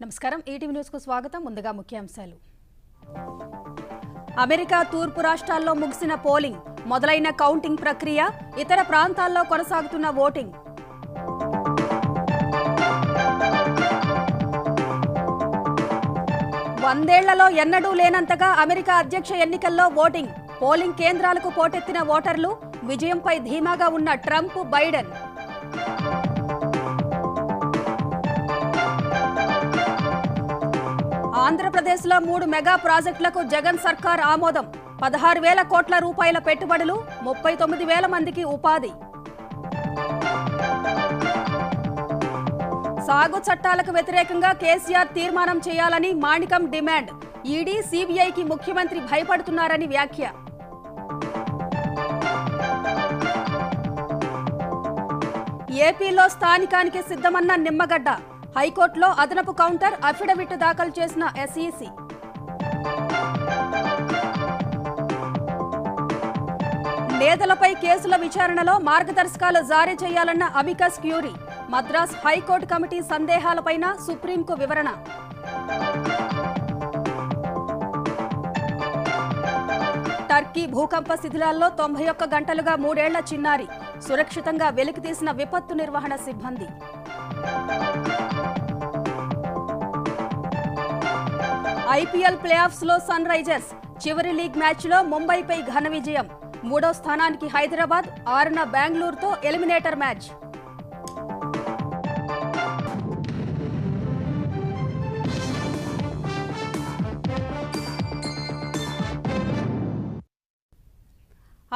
నమస్కారం ETV news కు స్వాగతం ముందుగా ముఖ్యాంశాలు అమెరికా తూర్పు రాష్ట్రాల్లో ముగిసిన పోలింగ్ మొదలైన కౌంటింగ్ ప్రక్రియ ఇతర ప్రాంతాల్లో కొనసాగుతున్న ఓటింగ్ వందేళ్లలో ఎన్నడూ లేనంతగా అమెరికా అధ్యక్ష ఎన్నికల్లో ఓటింగ్ పోలింగ్ కేంద్రాలకు పోటెత్తిన ఓటర్లు విజయంపై ధీమాగా ఉన్న ట్రంప్ బైడెన్ ఆంధ్రప్రదేశ్లో 3 మెగా ప్రాజెక్టులకు జగన్ సర్కార్ ఆమోదం 16,000 కోట్ల రూపాయల పెట్టుబడులు 39,000 మందికి ఉపాధి సాగు చట్టాలకు వ్యతిరేకంగా కేసీఆర్ తీర్మానం చేయాలని మాణికం డిమాండ్ ఈడీ సీబీఐకి ముఖ్యమంత్రి భయపడుతున్నారని వ్యాఖ్య ఏపీలో స్థానికానికి సిద్ధమన్న నిమ్మగడ్డ హైకోర్టులో అదనపు కౌంటర్ అఫిడవిట్ దాఖలు చేసిన ఎస్ఈసీ నేతలపై కేసుల విచారణలో మార్గదర్శకాలు జారీ చేయాలన్న amicus curiae Madras high court committee సందేహాలపైన సుప్రీంకు వివరణ టర్కీ భూకంప శిథిలాల్లో 91 గంటలుగా 3 ఏళ్ల చిన్నారి సురక్షితంగా వెలికితీసిన విపత్తు నిర్వహణ సిబ్బంది ఐపీఎల్ ప్లే ఆఫ్స్ లో సన్ రైజర్స్ చివరి లీగ్ మ్యాచ్ లో ముంబైపై ఘన విజయం 3వ స్థానానికి హైదరాబాద్ 6న బెంగళూరుతో ఎలిమినేటర్ మ్యాచ్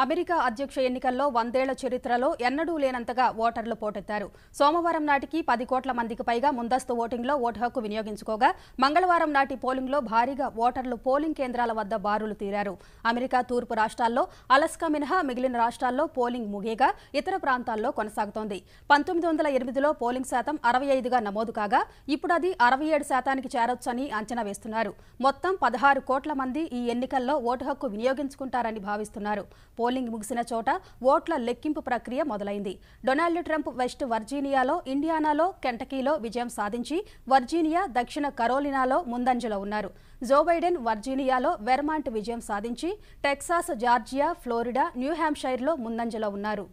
అమెరికా అధ్యక్ష ఎన్నికల్లో 100 ఏళ్ల చరిత్రలో ఎన్నడూ లేనంతగా ఓటర్లు పోటెత్తారు సోమవారం నాటికి 10 కోట్ల మందికి పైగా ముందస్తు ఓటింగ్లో ఓటు హక్కు వినియోగించుకోగా మంగళవారం నాటి పోలింగ్లో భారీగా ఓటర్లు పోలింగ్ కేంద్రాల వద్ద బారులు తీరారు అమెరికా తూర్పు రాష్ట్రాల్లో అలస్కా మినహా మిగిలిన రాష్ట్రాల్లో పోలింగ్ ముగియగా ఇతర ప్రాంతాల్లో కొనసాగుతోంది 1908లో పోలింగ్ శాతం 65గా నమోదు కాగా ఇప్పుడు అది 67%కి చేరొచ్చని అంచనా వేస్తున్నారు మొత్తం 16 కోట్ల మంది ఈ ఎన్నికల్లో ఓటు హక్కు వినియోగించుకుంటారని భావిస్తున్నారు పోలింగ్ ముగిసిన చోట ఓట్ల లెక్కింపు ప్రక్రియ మొదలైంది డొనాల్డ్ ట్రంప్ వెస్ట్ వర్జీనియాలో ఇండియానాలో కెంటకీలో విజయం సాధించి వర్జీనియా దక్షిణ కరోలినాలో ముందంజలో ఉన్నారు జో బైడెన్ వర్జీనియాలో వెర్మాంట్ విజయం సాధించి టెక్సాస్ జార్జియా ఫ్లోరిడా న్యూ హ్యాంప్షైర్లో ముందంజలో ఉన్నారు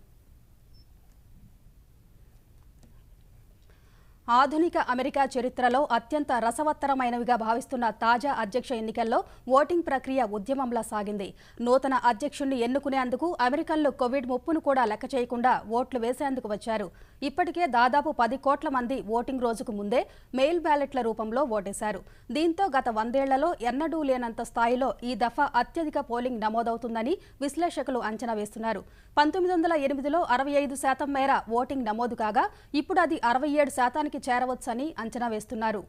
ఆధునిక అమెరికా చరిత్రలో అత్యంత రసవత్తరమైనవిగా భావిస్తున్న తాజా అధ్యక్ష ఎన్నికల్లో ఓటింగ్ ప్రక్రియ ఉద్యమంలా సాగింది నూతన అధ్యక్షుణ్ణి ఎన్నుకునేందుకు అమెరికన్లు కోవిడ్ ముప్పును కూడా లెక్క చేయకుండా ఓట్లు వేసేందుకు వచ్చారు ఇప్పటికే దాదాపు 10 కోట్ల మంది ఓటింగ్ రోజుకు ముందే మెయిల్ బ్యాలెట్ల రూపంలో ఓటేశారు దీంతో గత 100 ఏళ్లలో ఎన్నడూ లేనంత స్థాయిలో ఈ దఫా అత్యధిక పోలింగ్ నమోదవుతుందని విశ్లేషకులు అంచనా వేస్తున్నారు 1908లో 65% మేర ఓటింగ్ నమోదు కాగా ఇప్పుడు అది 67%కి చేరవచ్చని అంచనా వేస్తున్నారు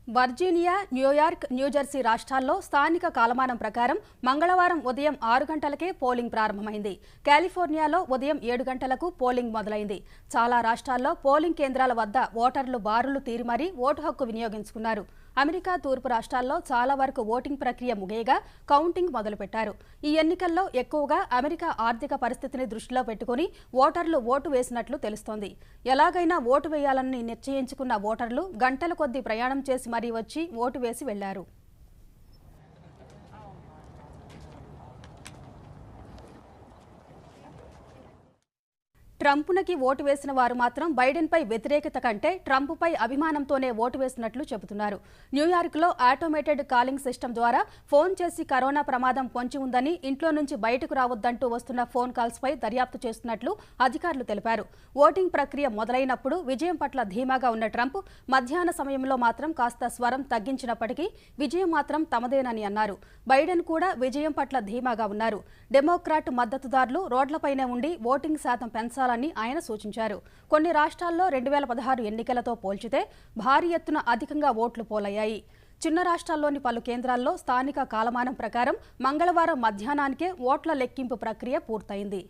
వర్జీనియా న్యూయార్క్ న్యూజెర్సీ రాష్ట్రాల్లో స్థానిక కాలమానం ప్రకారం మంగళవారం ఉదయం 6 గంటలకే పోలింగ్ ప్రారంభమైంది కాలిఫోర్నియాలో ఉదయం 7 గంటలకు పోలింగ్ మొదలైంది చాలా రాష్ట్రాల్లో పోలింగ్ కేంద్రాల వద్ద ఓటర్లు బారులు తీరి మరీ ఓటు హక్కు వినియోగించుకున్నారు అమెరికా తూర్పు రాష్ట్రాల్లో చాలా వరకు ఓటింగ్ ప్రక్రియ ముగియగా కౌంటింగ్ మొదలుపెట్టారు ఈ ఎన్నికల్లో ఎక్కువగా అమెరికా ఆర్థిక పరిస్థితిని దృష్టిలో పెట్టుకుని ఓటర్లు ఓటు వేసినట్లు తెలుస్తోంది ఎలాగైనా ఓటు వేయాలని నిశ్చయించుకున్న ఓటర్లు గంటల కొద్దీ ప్రయాణం చేసి మరీ వచ్చి ఓటు వేసి వెళ్లారు ట్రంప్కి ఓటు వేసిన వారు మాత్రం బైడెన్పై వ్యతిరేకత కంటే ట్రంప్పై అభిమానంతోనే ఓటు వేసినట్లు చెబుతున్నారు న్యూయార్క్లో ఆటోమేటెడ్ కాలింగ్ సిస్టమ్ ద్వారా ఫోన్ చేసి కరోనా ప్రమాదం పొంచి ఉందని ఇంట్లో నుంచి బయటకు రావద్దంటూ వస్తున్న ఫోన్ కాల్స్పై దర్యాప్తు చేస్తున్నట్లు అధికారులు తెలిపారు ఓటింగ్ ప్రక్రియ మొదలైనప్పుడు విజయం పట్ల ధీమాగా ఉన్న ట్రంప్ మధ్యాహ్న సమయంలో మాత్రం కాస్త స్వరం తగ్గించినప్పటికీ విజయం మాత్రం తమదేనని అన్నారు బైడెన్ కూడా విజయం పట్ల ధీమాగా ఉన్నారు డెమోక్రాట్ మద్దతుదారులు రోడ్లపైనే ఉండి ఓటింగ్ శాతం పెంచాలని ఆయన సూచించారు కొన్ని రాష్ట్రాల్లో 2016 ఎన్నికలతో పోల్చితే భారీ ఎత్తున అధికంగా ఓట్లు పోలయ్యాయి చిన్న రాష్ట్రాల్లోని పలు కేంద్రాల్లో స్థానిక కాలమానం ప్రకారం మంగళవారం మధ్యాహ్నానికే ఓట్ల లెక్కింపు ప్రక్రియ పూర్తయింది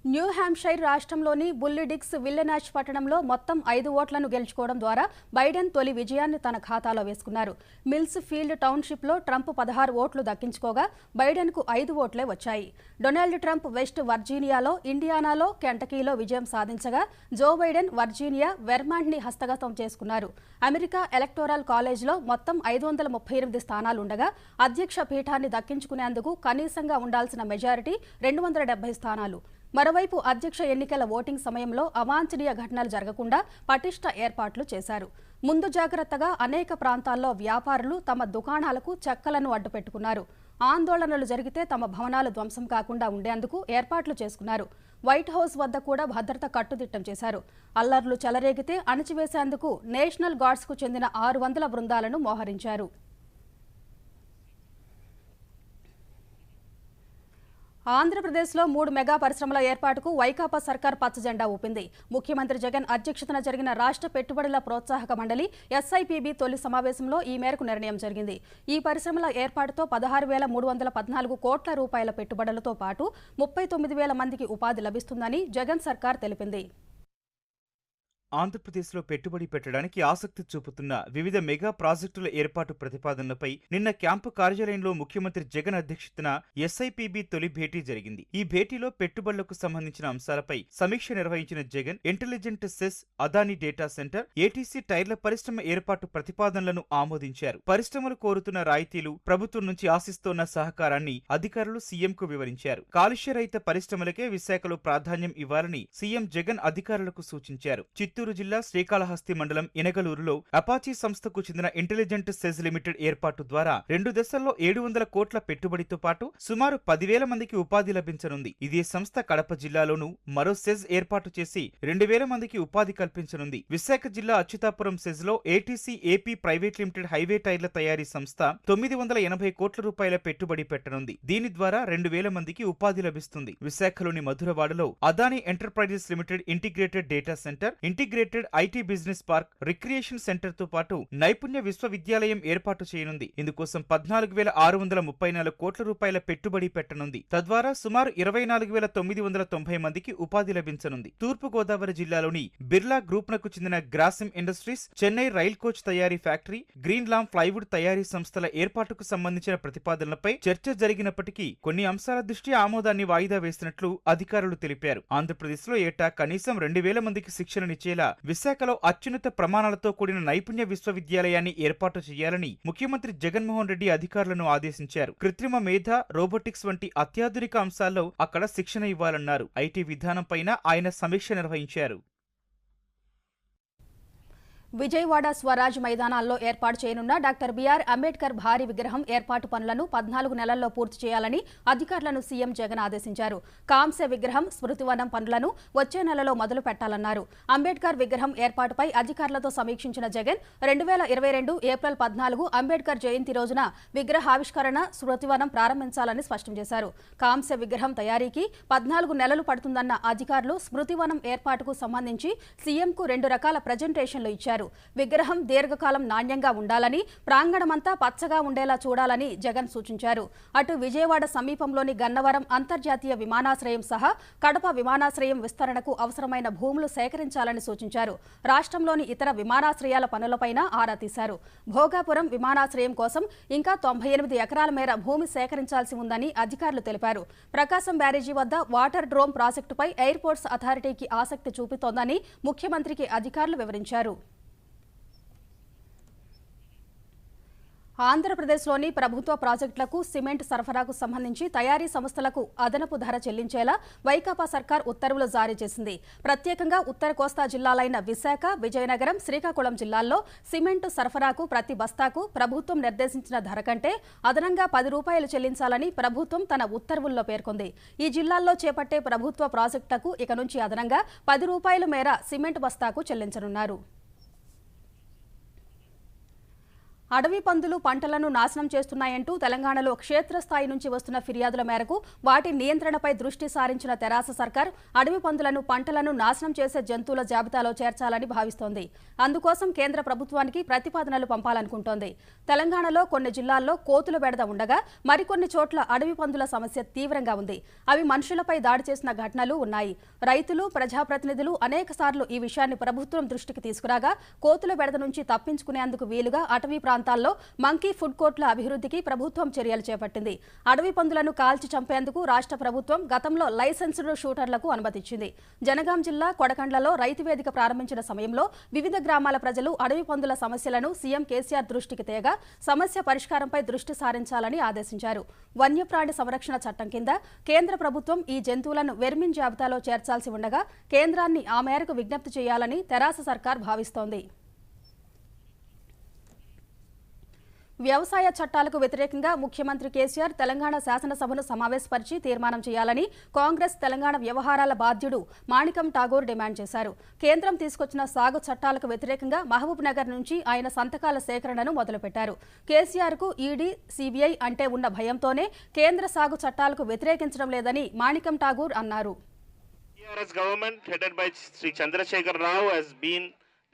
న్యూ హ్యాంప్షైర్ రాష్ట్రంలోని బుల్లిడిక్స్ విల్లెనాచ్ పట్టణంలో మొత్తం 5 ఓట్లను గెలుచుకోవడం ద్వారా బైడెన్ తొలి విజయాన్ని తన ఖాతాలో వేసుకున్నారు. మిల్స్ ఫీల్డ్ టౌన్షిప్లో ట్రంప్ 16 ఓట్లు దక్కించుకోగా బైడెన్కు 5 ఓట్లే వచ్చాయి. డొనాల్డ్ ట్రంప్ వెస్ట్ వర్జీనియాలో, ఇండియానాలో, కెంటకీలో విజయం సాధించగా జో బైడెన్ వర్జీనియా, వెర్మాంట్ని హస్తగతం చేసుకున్నారు. అమెరికా ఎలక్టోరల్ కాలేజ్లో మొత్తం 538 స్థానాలుండగా అధ్యక్ష పీఠాన్ని దక్కించుకునేందుకు కనీసంగా ఉండాల్సిన మెజారిటీ 270 స్థానాలు. మరోవైపు అధ్యక్ష ఎన్నికల ఓటింగ్ సమయంలో అవాంఛనీయ ఘటనలు జరగకుండా పటిష్ట ఏర్పాట్లు చేశారు. ముందు జాగ్రత్తగా అనేక ప్రాంతాల్లో వ్యాపారులు తమ దుకాణాలకు చెక్కలను అడ్డుపెట్టుకున్నారు. ఆందోళనలు జరిగితే తమ భవనాలు ధ్వంసం కాకుండా ఉండేందుకు ఏర్పాట్లు చేసుకున్నారు. వైట్ హౌస్ వద్ద కూడా భద్రత కట్టుదిట్టం చేశారు. అల్లర్లు చెలరేగితే అణచివేసేందుకు నేషనల్ గార్డ్స్కు చెందిన 600 బృందాలను మోహరించారు. ఆంధ్రప్రదేశ్లో 3 మెగా పరిశ్రమల ఏర్పాటుకు వైకాపా సర్కార్ పచ్చజెండా ఊపింది. ముఖ్యమంత్రి జగన్ అధ్యక్షతన జరిగిన రాష్ట్ర పెట్టుబడుల ప్రోత్సాహక మండలి ఎస్ఐపిబి తొలి సమావేశంలో ఈ మేరకు నిర్ణయం జరిగింది. ఈ పరిశ్రమల ఏర్పాటుతో 16,314 కోట్ల రూపాయల పెట్టుబడులతో పాటు 39,000 మందికి ఉపాధి లభిస్తుందని జగన్ సర్కార్ తెలిపింది. ఆంధ్రప్రదేశ్లో పెట్టుబడి పెట్టడానికి ఆసక్తి చూపుతున్న వివిధ మెగా ప్రాజెక్టుల ఏర్పాటు ప్రతిపాదనలపై నిన్న క్యాంపు కార్యాలయంలో ముఖ్యమంత్రి జగన్ అధ్యక్షతన ఎస్ఐపిబి తొలి భేటీ జరిగింది. ఈ భేటీలో పెట్టుబడులకు సంబంధించిన అంశాలపై సమీక్ష నిర్వహించిన Jagan intelligent SEZ, Adani data center, ATC టైర్ల పరిశ్రమ ఏర్పాటు ప్రతిపాదనలను ఆమోదించారు. పరిశ్రమలు కోరుతున్న రాయితీలు, ప్రభుత్వం నుంచి ఆశిస్తోన్న సహకారాన్ని అధికారులు సీఎంకు వివరించారు. కాలుష్య రహిత పరిశ్రమలకే విశాఖలో ప్రాధాన్యం ఇవ్వాలని సీఎం జగన్ అధికారులకు సూచించారు. చిత్తూరు జిల్లా శ్రీకాళహస్తి మండలం ఇనగలూరులో అపాచీ సంస్థకు చెందిన ఇంటెలిజెంట్ సెజ్ లిమిటెడ్ ఏర్పాటు ద్వారా 2 దశల్లో 700 కోట్ల పెట్టుబడితో పాటు సుమారు 10,000 మందికి ఉపాధి లభించనుంది. ఇదే సంస్థ కడప జిల్లాలోనూ మరో సెజ్ ఏర్పాటు చేసి 2,000 మందికి ఉపాధి కల్పించనుంది. విశాఖ జిల్లా అచ్యుతాపురం సెజ్ లో ATC AP private limited highway టైర్ల తయారీ సంస్థ 980 కోట్ల రూపాయల పెట్టుబడి పెట్టనుంది. దీని ద్వారా 2,000 మందికి ఉపాధి లభిస్తుంది. విశాఖలోని మధురవాడలో Adani enterprises limited integrated data center, integrated IT business park, recreation center తో పాటు నైపుణ్య విశ్వవిద్యాలయం ఏర్పాటు చేయనుంది. ఇందుకోసం 14,634 కోట్ల రూపాయల పెట్టుబడి పెట్టనుంది. తద్వారా సుమారు 24,990 మందికి ఉపాధి లభించనుంది. తూర్పు గోదావరి జిల్లాలోని బిర్లా గ్రూప్ నకు చెందిన Grasim industries, Chennai rail coach తయారీ ఫ్యాక్టరీ, గ్రీన్ లామ్ ప్లైవుడ్ తయారీ సంస్థల ఏర్పాటుకు సంబంధించిన ప్రతిపాదనలపై చర్చ జరిగినప్పటికీ కొన్ని అంశాల దృష్ట్యా ఆమోదాన్ని వాయిదా వేసినట్లు అధికారులు తెలిపారు. ఆంధ్రప్రదేశ్లో ఏటా కనీసం 2,000 మందికి శిక్షణనిచ్చేలా విశాఖలో అత్యున్నత ప్రమాణాలతో కూడిన నైపుణ్య విశ్వవిద్యాలయాన్ని ఏర్పాటు చేయాలని ముఖ్యమంత్రి జగన్మోహన్ రెడ్డి అధికారులను ఆదేశించారు. కృత్రిమ మేధ, రోబోటిక్స్ వంటి అత్యాధునిక అంశాల్లో అక్కడ శిక్షణ ఇవ్వాలన్నారు. ఐటీ విధానంపైన ఆయన సమీక్ష నిర్వహించారు. విజయవాడ స్వరాజ్ మైదానాల్లో ఏర్పాటు చేయనున్న డాక్టర్ బిఆర్ అంబేద్కర్ భారీ విగ్రహం ఏర్పాటు పనులను 14 నెలల్లో పూర్తి చేయాలని అధికారులను సీఎం జగన్ ఆదేశించారు. కాంస్య విగ్రహం, స్మృతివనం పనులను వచ్చే నెలలో మొదలు పెట్టాలన్నారు. అంబేద్కర్ విగ్రహం ఏర్పాటుపై అధికారులతో సమీక్షించిన జగన్ 2022 ఏప్రిల్ 14 అంబేద్కర్ జయంతి రోజున విగ్రహావిష్కరణ, స్మృతివనం ప్రారంభించాలని స్పష్టం చేశారు. కాంస్య విగ్రహం తయారీకి 14 నెలలు పడుతుందన్న అధికారులు స్మృతివనం ఏర్పాటుకు సంబంధించి సీఎంకు 2 రకాల ప్రజెంటేషన్లు ఇచ్చారు. విగ్రహం దీర్ఘకాలం నాణ్యంగా ఉండాలని, ప్రాంగణమంతా పచ్చగా ఉండేలా చూడాలని జగన్ సూచించారు. అటు విజయవాడ సమీపంలోని గన్నవరం అంతర్జాతీయ విమానాశ్రయం సహా కడప విమానాశ్రయం విస్తరణకు అవసరమైన భూములు సేకరించాలని సూచించారు. రాష్ట్రంలోని ఇతర విమానాశ్రయాల పనులపైన ఆరా తీశారు. భోగాపురం విమానాశ్రయం కోసం ఇంకా 98 ఎకరాల మేర భూమి సేకరించాల్సి ఉందని అధికారులు తెలిపారు. ప్రకాశం బ్యారేజీ వద్ద వాటర్ డ్రోమ్ ప్రాజెక్టుపై ఎయిర్పోర్ట్స్ అథారిటీకి ఆసక్తి చూపుతోందని ముఖ్యమంత్రికి అధికారులు వివరించారు. ఆంధ్రప్రదేశ్లోని ప్రభుత్వ ప్రాజెక్టులకు సిమెంట్ సరఫరాకు సంబంధించి తయారీ సంస్థలకు అదనపు ధర చెల్లించేలా వైకాపా సర్కార్ ఉత్తర్వులు జారీ చేసింది. ప్రత్యేకంగా ఉత్తర కోస్తా జిల్లాలైన విశాఖ, విజయనగరం, శ్రీకాకుళం జిల్లాల్లో సిమెంటు సరఫరాకు ప్రతి బస్తాకు ప్రభుత్వం నిర్దేశించిన ధర కంటే అదనంగా 10 రూపాయలు చెల్లించాలని ప్రభుత్వం తన ఉత్తర్వుల్లో పేర్కొంది. ఈ జిల్లాల్లో చేపట్టే ప్రభుత్వ ప్రాజెక్టులకు ఇక నుంచి అదనంగా 10 రూపాయల మేర సిమెంట్ బస్తాకు చెల్లించనున్నారు. అడవి పందులు పంటలను నాశనం చేస్తున్నాయంటూ తెలంగాణలో క్షేత్రస్థాయి నుంచి వస్తున్న ఫిర్యాదుల మేరకు వాటి నియంత్రణపై దృష్టి సారించిన తెరాస సర్కార్ అడవి పందులను పంటలను నాశనం చేసే జంతువుల జాబితాలో చేర్చాలని భావిస్తోంది. అందుకోసం కేంద్ర ప్రభుత్వానికి ప్రతిపాదనలు పంపాలనుకుంటోంది. తెలంగాణలో కొన్ని జిల్లాల్లో కోతుల బెడద ఉండగా మరికొన్ని చోట్ల అడవి పందుల సమస్య తీవ్రంగా ఉంది. అవి మనుషులపై దాడి చేసిన ఘటనలు ఉన్నాయి. రైతులు, ప్రజాప్రతినిధులు అనేకసార్లు ఈ విషయాన్ని ప్రభుత్వం దృష్టికి తీసుకురాగా కోతుల బెడద నుంచి తప్పించుకునేందుకు వీలుగా అటవీ ప్రాంతాల్లో మంకీ ఫుడ్ కోర్టుల అభివృద్ధికి ప్రభుత్వం చర్యలు చేపట్టింది. అడవి పందులను కాల్చి చంపేందుకు రాష్ట్ర ప్రభుత్వం గతంలో లైసెన్స్డ్ షూటర్లకు అనుమతిచ్చింది. జనగాం జిల్లా కొడకండ్లలో రైతు వేదిక ప్రారంభించిన సమయంలో వివిధ గ్రామాల ప్రజలు అడవి పందుల సమస్యలను సీఎం కేసీఆర్ దృష్టికి తేగా సమస్య పరిష్కారంపై దృష్టి సారించాలని ఆదేశించారు. వన్యప్రాణి సంరక్షణ చట్టం కింద కేంద్ర ప్రభుత్వం ఈ జంతువులను వెర్మిన్ జాబితాలో చేర్చాల్సి ఉండగా కేంద్రాన్ని ఆ మేరకు విజ్ఞప్తి చేయాలని తెరాస సర్కార్ భావిస్తోంది. వ్యవసాయ చట్టాలకు వ్యతిరేకంగా ముఖ్యమంత్రి కేసీఆర్ తెలంగాణ శాసనసభను సమావేశపరిచి తీర్మానం చేయాలని కాంగ్రెస్ తెలంగాణ వ్యవహారాల బాధ్యుడు మాణికం ఠాగూర్ డిమాండ్ చేశారు. కేంద్రం తీసుకొచ్చిన సాగు చట్టాలకు వ్యతిరేకంగా మహబూబ్ నగర్ నుంచి ఆయన సంతకాల సేకరణను మొదలుపెట్టారు. కేసీఆర్కు ఈడీ, సీబీఐ అంటే ఉన్న భయంతోనే కేంద్ర సాగు చట్టాలకు వ్యతిరేకించడం లేదని మాణికం ఠాగూర్ అన్నారు.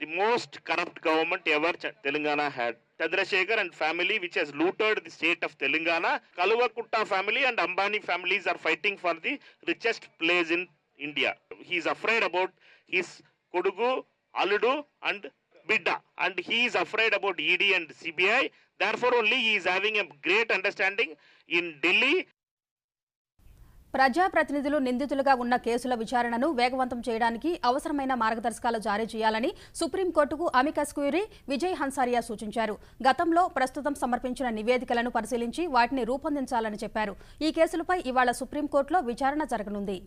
The most corrupt government ever Telangana had. Chandrasekhar and family which has looted the state of Telangana. Kaluvakutta family and Ambani families are fighting for the richest place in India. He is afraid about his Kodugu, Aludu and Bidda. And he is afraid about ED and CBI. Therefore only he is having a great understanding in Delhi. ప్రజాప్రతినిధులు నిందితులుగా ఉన్న కేసుల విచారణను వేగవంతం చేయడానికి అవసరమైన మార్గదర్శకాలు జారీ చేయాలని సుప్రీంకోర్టుకు అమికస్ క్యూరీ విజయ్ హన్సారియా సూచించారు. గతంలో ప్రస్తుతం సమర్పించిన నివేదికలను పరిశీలించి వాటిని రూపొందించాలని చెప్పారు. ఈ కేసులపై ఇవాళ సుప్రీంకోర్టులో విచారణ జరగనుంది.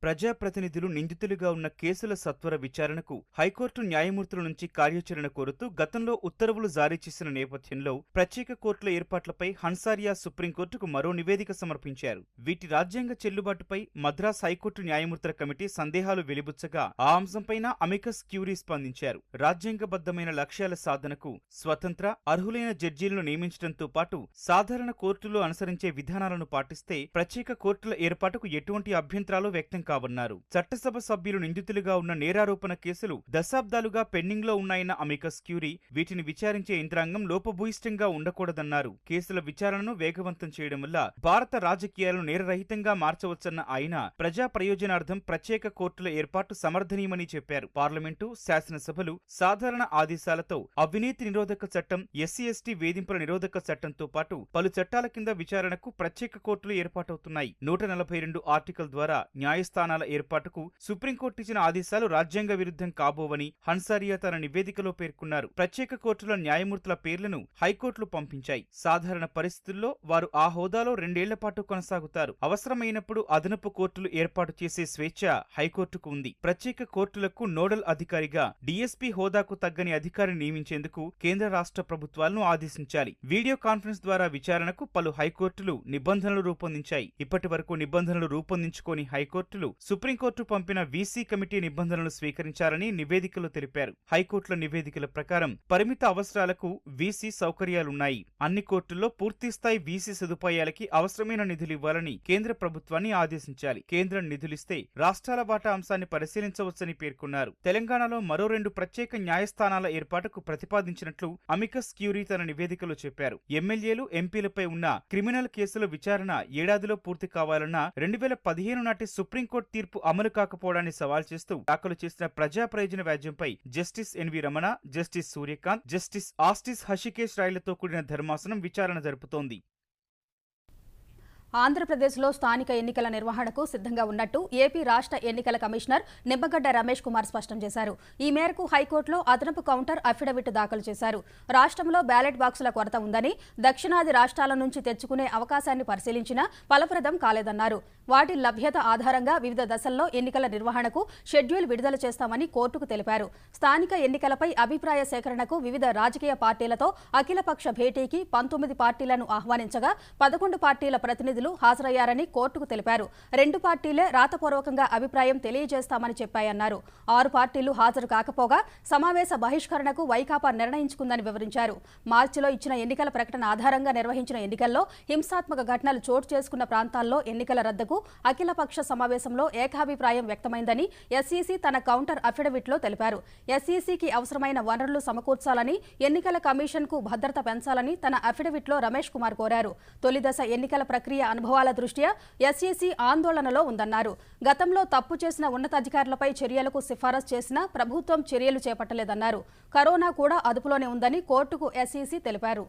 ప్రజాప్రతినిధులు నిందితులుగా ఉన్న కేసుల సత్వర విచారణకు హైకోర్టు న్యాయమూర్తుల నుంచి కార్యాచరణ కోరుతూ గతంలో ఉత్తర్వులు జారీ చేసిన నేపథ్యంలో ప్రత్యేక కోర్టుల ఏర్పాట్లపై హన్సారియా సుప్రీంకోర్టుకు మరో నివేదిక సమర్పించారు. వీటి రాజ్యాంగ చెల్లుబాటుపై మద్రాస్ హైకోర్టు న్యాయమూర్తుల కమిటీ సందేహాలు వెలిబుచ్చగా ఆ అంశంపైన అమికస్ క్యూరీ స్పందించారు. రాజ్యాంగబద్ధమైన లక్ష్యాల సాధనకు స్వతంత్ర, అర్హులైన జడ్జీలను నియమించడంతో పాటు సాధారణ కోర్టులో అనుసరించే విధానాలను పాటిస్తే ప్రత్యేక కోర్టుల ఏర్పాటుకు ఎటువంటి అభ్యంతరాలు వ్యక్తం కావన్నారు. చట్టసభ సభ్యులు నిందితులుగా ఉన్న నేరారోపణ కేసులు దశాబ్దాలుగా పెండింగ్ లో ఉన్నాయన్న అమికస్ క్యూరీ వీటిని విచారించే యంత్రాంగం లోపభూయిష్టంగా ఉండకూడదన్నారు. కేసుల విచారణను వేగవంతం చేయడం వల్ల భారత రాజకీయాలను నేరరహితంగా మార్చవచ్చన్న ఆయన ప్రజా ప్రయోజనార్థం ప్రత్యేక కోర్టుల ఏర్పాటు సమర్థనీయమని చెప్పారు. పార్లమెంటు, శాసనసభలు సాధారణ ఆదేశాలతో అవినీతి నిరోధక చట్టం, ఎస్సీ/ఎస్టీ వేధింపుల నిరోధక చట్టంతో పాటు పలు చట్టాల కింద విచారణకు ప్రత్యేక కోర్టులు ఏర్పాటవుతున్నాయి. 142 ఆర్టికల్ ద్వారా న్యాయస్థానాల ఏర్పాటుకు సుప్రీంకోర్టు ఇచ్చిన ఆదేశాలు రాజ్యాంగ విరుద్ధం కాబోవని హన్సారియా తన నివేదికలో పేర్కొన్నారు. ప్రత్యేక కోర్టుల న్యాయమూర్తుల పేర్లను హైకోర్టులు పంపించాయి. సాధారణ పరిస్థితుల్లో వారు ఆ హోదాలో 2 ఏళ్ల పాటు కొనసాగుతారు. అవసరమైనప్పుడు అదనపు కోర్టులు ఏర్పాటు చేసే స్వేచ్ఛ హైకోర్టుకు ఉంది. ప్రత్యేక కోర్టులకు నోడల్ అధికారిగా డీఎస్పీ హోదాకు తగ్గని అధికారిని నియమించేందుకు కేంద్ర రాష్ట్ర ప్రభుత్వాలను ఆదేశించాలి. వీడియో కాన్ఫరెన్స్ ద్వారా విచారణకు పలు హైకోర్టులు నిబంధనలు రూపొందించాయి. ఇప్పటి వరకు నిబంధనలు రూపొందించుకోని హైకోర్టులు సుప్రీంకోర్టు పంపిన వీసీ కమిటీ నిబంధనలు స్వీకరించాలని నివేదికలో తెలిపారు. హైకోర్టుల నివేదికల ప్రకారం పరిమిత అవసరాలకు వీసీ సౌకర్యాలున్నాయి. అన్ని కోర్టుల్లో పూర్తిస్థాయి వీసీ సదుపాయాలకి అవసరమైన నిధులివ్వాలని కేంద్ర ప్రభుత్వాన్ని ఆదేశించాలి. కేంద్రం నిధులిస్తే రాష్ట్రాల వాటా అంశాన్ని పరిశీలించవచ్చని పేర్కొన్నారు. తెలంగాణలో మరో 2 ప్రత్యేక న్యాయస్థానాల ఏర్పాటుకు ప్రతిపాదించినట్లు అమికస్ క్యూరీ తన నివేదికలో చెప్పారు. ఎమ్మెల్యేలు, ఎంపీలపై ఉన్న క్రిమినల్ కేసుల విచారణ ఏడాదిలో పూర్తి కావాలన్న 2015 నాటి సుప్రీంకోర్టు తీర్పు అమలు కాకపోవడాన్ని సవాల్ చేస్తూ దాఖలు చేసిన ప్రజా ప్రయోజన వ్యాజ్యంపై justice NV Ramana, justice Suryakant, justice ఆస్టిస్ హషికేష్ రాయ్లతో కూడిన ధర్మాసనం విచారణ జరుపుతోంది. ఆంధ్రప్రదేశ్లో స్థానిక ఎన్నికల నిర్వహణకు సిద్ధంగా ఉన్నట్టు ఏపీ రాష్ట్ర ఎన్నికల కమిషనర్ నిమ్మగడ్డ రమేష్ కుమార్ స్పష్టం చేశారు. ఈ మేరకు హైకోర్టులో అదనపు కౌంటర్ అఫిడవిట్ దాఖలు చేశారు. రాష్ట్రంలో బ్యాలెట్ బాక్సుల కొరత ఉందని, దక్షిణాది రాష్ట్రాల నుంచి తెచ్చుకునే అవకాశాన్ని పరిశీలించినా ఫలప్రదం కాలేదన్నారు. వాటి లభ్యత ఆధారంగా వివిధ దశల్లో ఎన్నికల నిర్వహణకు షెడ్యూల్ విడుదల చేస్తామని కోర్టుకు తెలిపారు. స్థానిక ఎన్నికలపై అభిప్రాయ సేకరణకు వివిధ రాజకీయ పార్టీలతో అఖిలపక్ష భేటీకి 19 పార్టీలను ఆహ్వానించగా 11 పార్టీల ప్రతినిధులు ప్రతినిధులు హాజరయ్యారని కోర్టుకు తెలిపారు. 2 పార్టీలే రాతపూర్వకంగా అభిప్రాయం తెలియజేస్తామని చెప్పాయన్నారు. 6 పార్టీలు హాజరు కాకపోగా సమావేశ బహిష్కరణకు వైకాపా నిర్ణయించుకుందని వివరించారు. మార్చిలో ఇచ్చిన ఎన్నికల ప్రకటన ఆధారంగా నిర్వహించిన ఎన్నికల్లో హింసాత్మక ఘటనలు చోటు చేసుకున్న ప్రాంతాల్లో ఎన్నికల రద్దుకు అఖిలపక్ష సమావేశంలో ఏకాభిప్రాయం వ్యక్తమైందని ఎస్ఈసీ తన కౌంటర్ అఫిడవిట్లో తెలిపారు. ఎస్ఈసీకి అవసరమైన వనరులు సమకూర్చాలని, ఎన్నికల కమిషన్కు భద్రత పెంచాలని తన అఫిడవిట్లో రమేష్ కుమార్ కోరారు. తొలి దశ ఎన్నికల ప్రక్రియ అనుభవాల దృష్ట్యా ఎస్ఈసీ ఆందోళనలో ఉందన్నారు. గతంలో తప్పు చేసిన ఉన్నతాధికారులపై చర్యలకు సిఫారసు చేసినా ప్రభుత్వం చర్యలు చేపట్టలేదన్నారు. కరోనా కూడా అదుపులోనే ఉందని కోర్టుకు ఎస్ఈసీ తెలిపారు.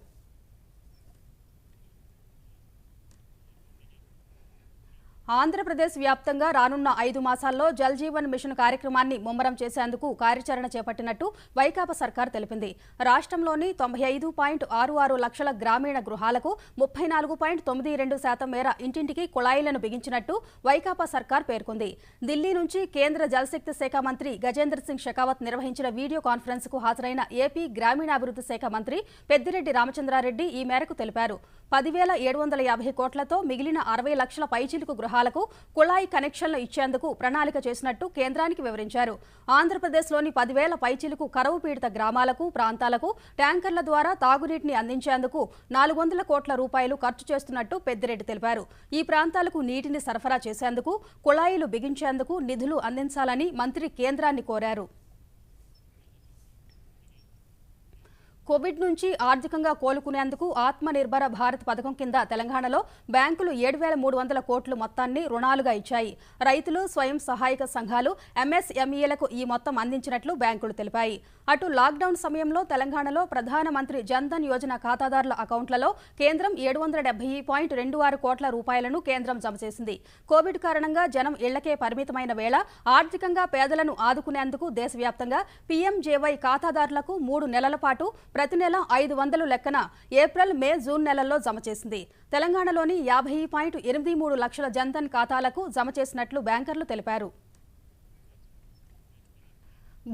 ఆంధ్రప్రదేశ్ వ్యాప్తంగా రానున్న 5 మాసాల్లో జల్ జీవన్ మిషన్ కార్యక్రమాన్ని ముమ్మరం చేసేందుకు కార్యాచరణ చేపట్టినట్టు వైకాపా సర్కార్ తెలిపింది. రాష్ట్రంలోని 95.66 లక్షల గ్రామీణ గృహాలకు 34.92% మేర ఇంటింటికి కుళాయిలను బిగించినట్టు వైకాపా సర్కార్ పేర్కొంది. ఢిల్లీ నుంచి కేంద్ర జలశక్తి శాఖ మంత్రి గజేంద్ర సింగ్ షెకావత్ నిర్వహించిన వీడియో కాన్ఫరెన్స్ కు హాజరైన ఏపీ గ్రామీణాభివృద్ధి శాఖ మంత్రి పెద్దిరెడ్డి రామచంద్రారెడ్డి ఈ మేరకు తెలిపారు. 10,750 కోట్లతో మిగిలిన 60 లక్షల పైచిలుకు గృహాలకు కుళాయి కనెక్షన్లు ఇచ్చేందుకు ప్రణాళిక చేసినట్టు కేంద్రానికి వివరించారు. ఆంధ్రప్రదేశ్లోని 10,000 పైచిలుకు కరువు పీడిత గ్రామాలకు, ప్రాంతాలకు ట్యాంకర్ల ద్వారా తాగునీటిని అందించేందుకు 400 కోట్ల రూపాయలు ఖర్చు చేస్తున్నట్టు పెద్దిరెడ్డి తెలిపారు. ఈ ప్రాంతాలకు నీటిని సరఫరా చేసేందుకు, కుళాయిలు బిగించేందుకు నిధులు అందించాలని మంత్రి కేంద్రాన్ని కోరారు. కోవిడ్ నుంచి ఆర్థికంగా కోలుకునేందుకు ఆత్మనిర్భర భారత్ పథకం కింద తెలంగాణలో బ్యాంకులు 7,300 కోట్ల మొత్తాన్ని రుణాలుగా ఇచ్చాయి. రైతులు, స్వయం సహాయక సంఘాలు, ఎంఎస్ఎంఈలకు ఈ మొత్తం అందించినట్లు బ్యాంకులు తెలిపాయి. అటు లాక్డౌన్ సమయంలో తెలంగాణలో ప్రధానమంత్రి జన్ధన్ యోజన ఖాతాదారుల అకౌంట్లలో కేంద్రం 770.26 కోట్ల రూపాయలను కేంద్రం జమ చేసింది. కోవిడ్ కారణంగా జనం ఇళ్లకే పరిమితమైన వేళ ఆర్థికంగా పేదలను ఆదుకునేందుకు దేశవ్యాప్తంగా పీఎంజేవై ఖాతాదారులకు 3 నెలల పాటు ప్రతి నెల 500 లెక్కన ఏప్రిల్, మే, జూన్ నెలల్లో జమ చేసింది. తెలంగాణలోని 50.83 లక్షల జన్ధన్ ఖాతాలకు జమ చేసినట్లు బ్యాంకర్లు తెలిపారు.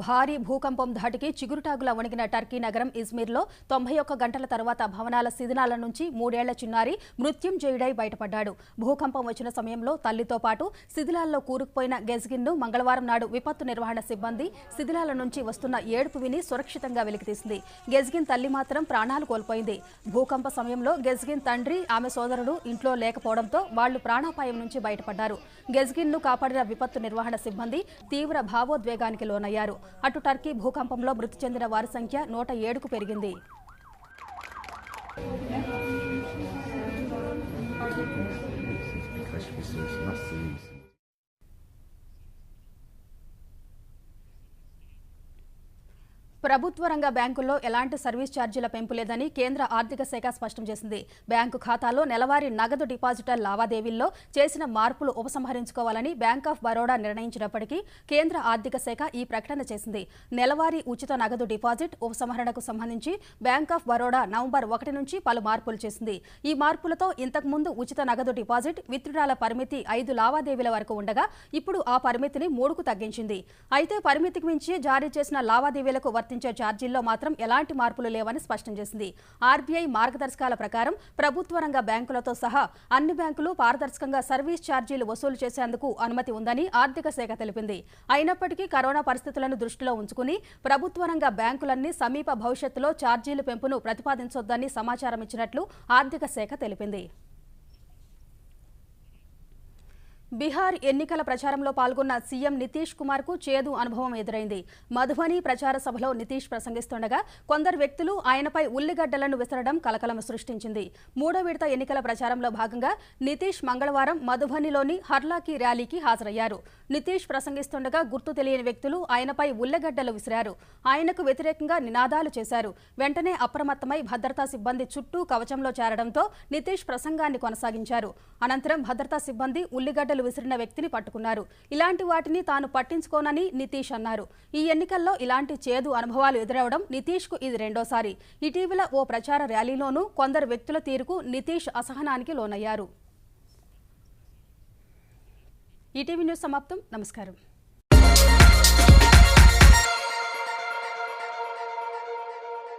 భారీ భూకంపం ధాటికి చిగురుటాగులా వణిగిన టర్కీ నగరం ఇజ్మీర్లో 91 గంటల తర్వాత భవనాల శిథిలాల నుంచి 3 ఏళ్ల చిన్నారి మృత్యుంజయుడై బయటపడ్డాడు. భూకంపం వచ్చిన సమయంలో తల్లితో పాటు శిథిలాల్లో కూరుకుపోయిన గెజ్గిన్ను మంగళవారం నాడు విపత్తు నిర్వహణ సిబ్బంది శిథిలాల నుంచి వస్తున్న ఏడుపు విని సురక్షితంగా వెలికితీసింది. గెజ్గిన్ తల్లి మాత్రం ప్రాణాలు కోల్పోయింది. భూకంప సమయంలో గెజ్గిన్ తండ్రి, ఆమె సోదరుడు ఇంట్లో లేకపోవడంతో వాళ్లు ప్రాణాపాయం నుంచి బయటపడ్డారు. గెజ్గిన్ను కాపాడిన విపత్తు నిర్వహణ సిబ్బంది తీవ్ర భావోద్వేగానికి లోనయ్యారు. అటు టర్కీ భూకంపంలో మృతి చెందిన వారి సంఖ్య 107కు పెరిగింది. ప్రభుత్వ రంగ బ్యాంకుల్లో ఎలాంటి సర్వీస్ ఛార్జీల పెంపు లేదని కేంద్ర ఆర్థిక శాఖ స్పష్టం చేసింది. బ్యాంకు ఖాతాలో నెలవారీ నగదు డిపాజిటర్ లావాదేవీల్లో చేసిన మార్పులు ఉపసంహరించుకోవాలని బ్యాంక్ ఆఫ్ బరోడా నిర్ణయించినప్పటికీ కేంద్ర ఆర్థిక శాఖ ఈ ప్రకటన చేసింది. నెలవారీ ఉచిత నగదు డిపాజిట్ ఉపసంహరణకు సంబంధించి బ్యాంక్ ఆఫ్ బరోడా నవంబర్ 1 నుంచి పలు మార్పులు చేసింది. ఈ మార్పులతో ఇంతకుముందు ఉచిత నగదు డిపాజిట్ విత్డ్రాల పరిమితి 5 లావాదేవీల వరకు ఉండగా ఇప్పుడు ఆ పరిమితిని 3కు తగ్గించింది. అయితే పరిమితికి మించి జారీ చేసిన లావాదేవీలకు ఛార్జీల్లో మాత్రం ఎలాంటి మార్పులు లేవని స్పష్టం చేసింది. ఆర్బీఐ మార్గదర్శకాల ప్రకారం ప్రభుత్వ రంగ బ్యాంకులతో సహా అన్ని బ్యాంకులు పారదర్శకంగా సర్వీస్ ఛార్జీలు వసూలు చేసేందుకు అనుమతి ఉందని ఆర్థిక శాఖ తెలిపింది. అయినప్పటికీ కరోనా పరిస్థితులను దృష్టిలో ఉంచుకుని ప్రభుత్వ రంగ బ్యాంకులన్నీ సమీప భవిష్యత్తులో ఛార్జీల పెంపును ప్రతిపాదించొద్దని సమాచారం ఇచ్చినట్లు ఆర్థిక శాఖ తెలిపింది. బీహార్ ఎన్నికల ప్రచారంలో పాల్గొన్న సీఎం నితీష్ కుమార్ కు చేదు అనుభవం ఎదురైంది. మధుబని ప్రచార సభలో నితీష్ ప్రసంగిస్తుండగా కొందరు వ్యక్తులు ఆయనపై ఉల్లిగడ్డలను విసరడం కలకలం సృష్టించింది. 3వ విడత ఎన్నికల ప్రచారంలో భాగంగా నితీష్ మంగళవారం మధుబనిలోని హర్లాకి ర్యాలీకి హాజరయ్యారు. నితీష్ ప్రసంగిస్తుండగా గుర్తు తెలియని వ్యక్తులు ఆయనపై ఉల్లిగడ్డలు విసిరారు. ఆయనకు వ్యతిరేకంగా నినాదాలు చేశారు. వెంటనే అప్రమత్తమై భద్రతా సిబ్బంది చుట్టూ కవచంలో చేరడంతో నితీష్ ప్రసంగాన్ని కొనసాగించారు. అనంతరం భద్రతా సిబ్బంది ఉల్లిగడ్డలు విసిరిన వ్యక్తిని పట్టుకున్నారు. ఇలాంటి వాటిని తాను పట్టించుకోనని నితీష్ అన్నారు. ఈ ఎన్నికల్లో ఇలాంటి చేదు అనుభవాలు ఎదురవడం నితీష్ కు ఇది రెండోసారి. ఇటీవల ఓ ప్రచార ర్యాలీలోనూ కొందరు వ్యక్తుల తీరుకు నితీష్ అసహనానికి లోనయ్యారు. ఈటీవీ న్యూస్ సమాప్తం. నమస్కారం.